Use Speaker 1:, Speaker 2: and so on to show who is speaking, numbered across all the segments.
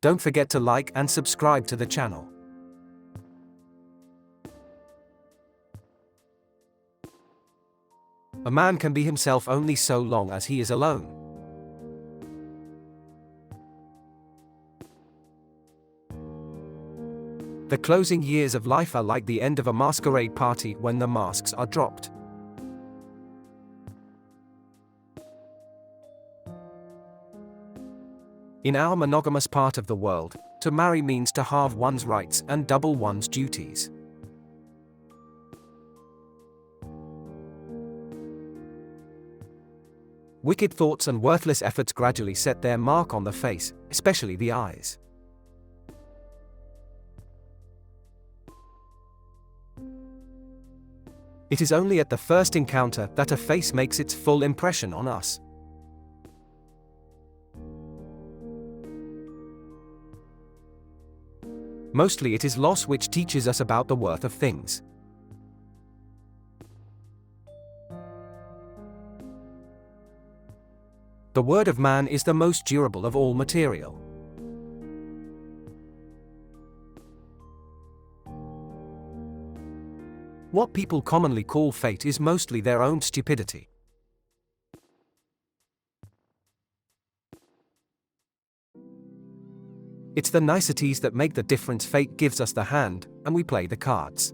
Speaker 1: Don't forget to like and subscribe to the channel. A man can be himself only so long as he is alone. The closing years of life are like the end of a masquerade party when the masks are dropped. In our monogamous part of the world, to marry means to halve one's rights and double one's duties. Wicked thoughts and worthless efforts gradually set their mark on the face, especially the eyes. It is only at the first encounter that a face makes its full impression on us. Mostly it is loss which teaches us about the worth of things. The word of man is the most durable of all material. What people commonly call fate is mostly their own stupidity. It's the niceties that make the difference. Fate gives us the hand, and we play the cards.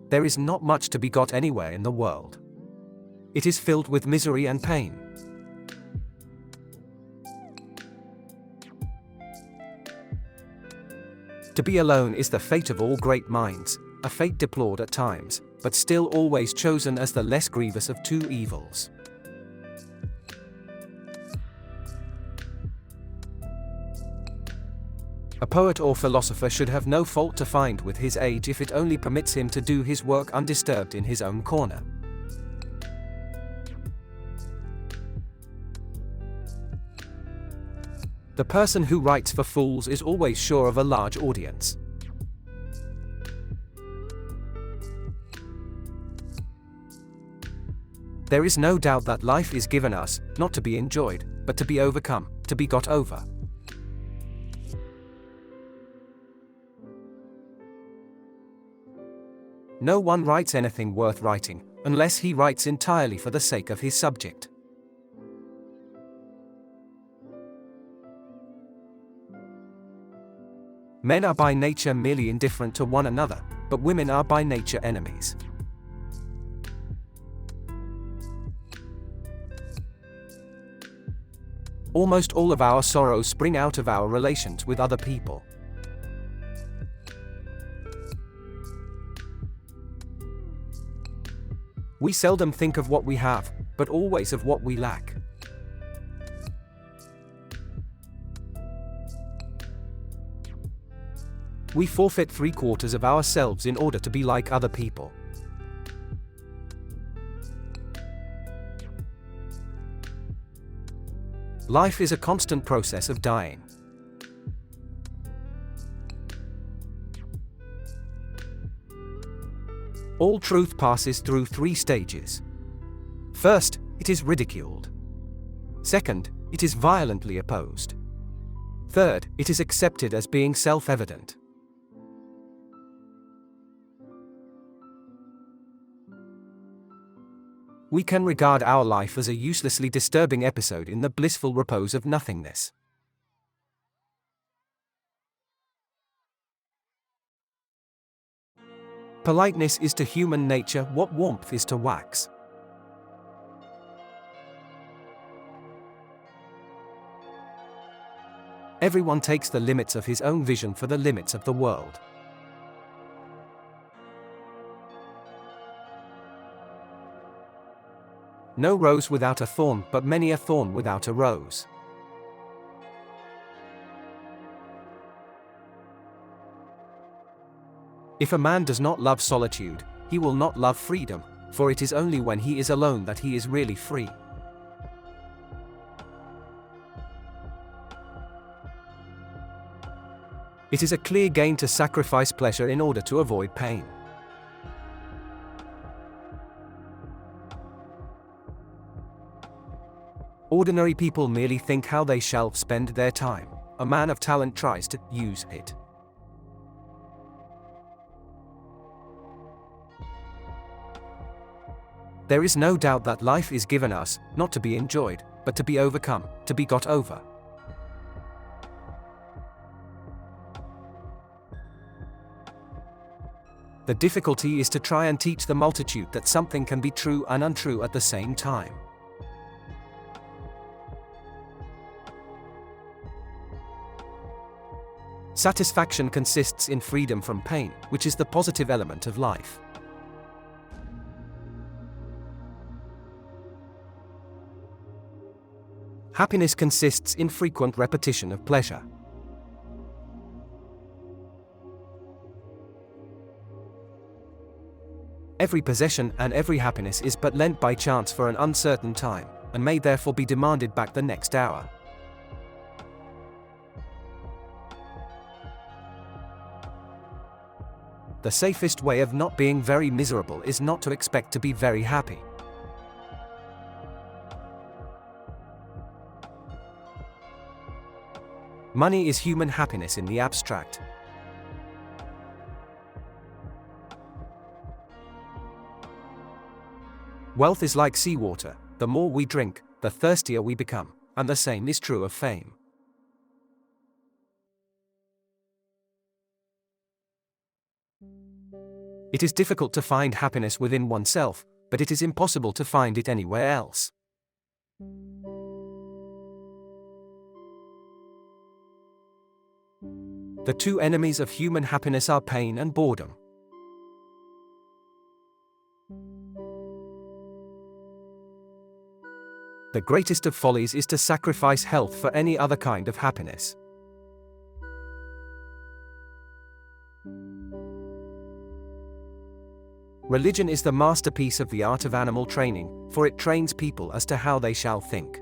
Speaker 1: There is not much to be got anywhere in the world. It is filled with misery and pain. To be alone is the fate of all great minds, a fate deplored at times, but still always chosen as the less grievous of two evils. A poet or philosopher should have no fault to find with his age if it only permits him to do his work undisturbed in his own corner. The person who writes for fools is always sure of a large audience. There is no doubt that life is given us, not to be enjoyed, but to be overcome, to be got over. No one writes anything worth writing, unless he writes entirely for the sake of his subject. Men are by nature merely indifferent to one another, but women are by nature enemies. Almost all of our sorrows spring out of our relations with other people. We seldom think of what we have, but always of what we lack. We forfeit 3/4 of ourselves in order to be like other people. Life is a constant process of dying. All truth passes through 3 stages. First, it is ridiculed. Second, it is violently opposed. Third, it is accepted as being self-evident. We can regard our life as a uselessly disturbing episode in the blissful repose of nothingness. Politeness is to human nature what warmth is to wax. Everyone takes the limits of his own vision for the limits of the world. No rose without a thorn, but many a thorn without a rose. If a man does not love solitude, he will not love freedom, for it is only when he is alone that he is really free. It is a clear gain to sacrifice pleasure in order to avoid pain. Ordinary people merely think how they shall spend their time. A man of talent tries to use it. There is no doubt that life is given us, not to be enjoyed, but to be overcome, to be got over. The difficulty is to try and teach the multitude that something can be true and untrue at the same time. Satisfaction consists in freedom from pain, which is the positive element of life. Happiness consists in frequent repetition of pleasure. Every possession and every happiness is but lent by chance for an uncertain time, and may therefore be demanded back the next hour. The safest way of not being very miserable is not to expect to be very happy. Money is human happiness in the abstract. Wealth is like seawater. The more we drink, the thirstier we become, and the same is true of fame. It is difficult to find happiness within oneself, but it is impossible to find it anywhere else. The two enemies of human happiness are pain and boredom. The greatest of follies is to sacrifice health for any other kind of happiness. Religion is the masterpiece of the art of animal training, for it trains people as to how they shall think.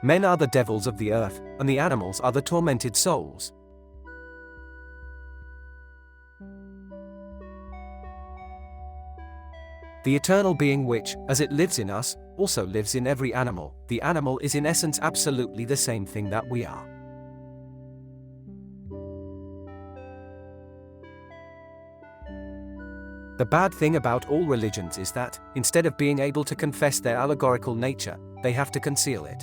Speaker 1: Men are the devils of the earth, and the animals are the tormented souls. The eternal being which, as it lives in us, also lives in every animal, the animal is in essence absolutely the same thing that we are. The bad thing about all religions is that, instead of being able to confess their allegorical nature, they have to conceal it.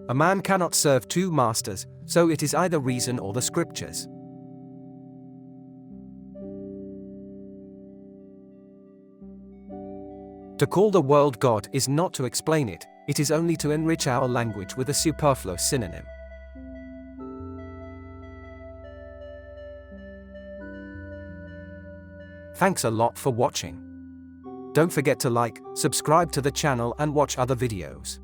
Speaker 1: A man cannot serve two masters, so it is either reason or the scriptures. To call the world God is not to explain it, it is only to enrich our language with a superfluous synonym. Thanks a lot for watching. Don't forget to like, subscribe to the channel and watch other videos.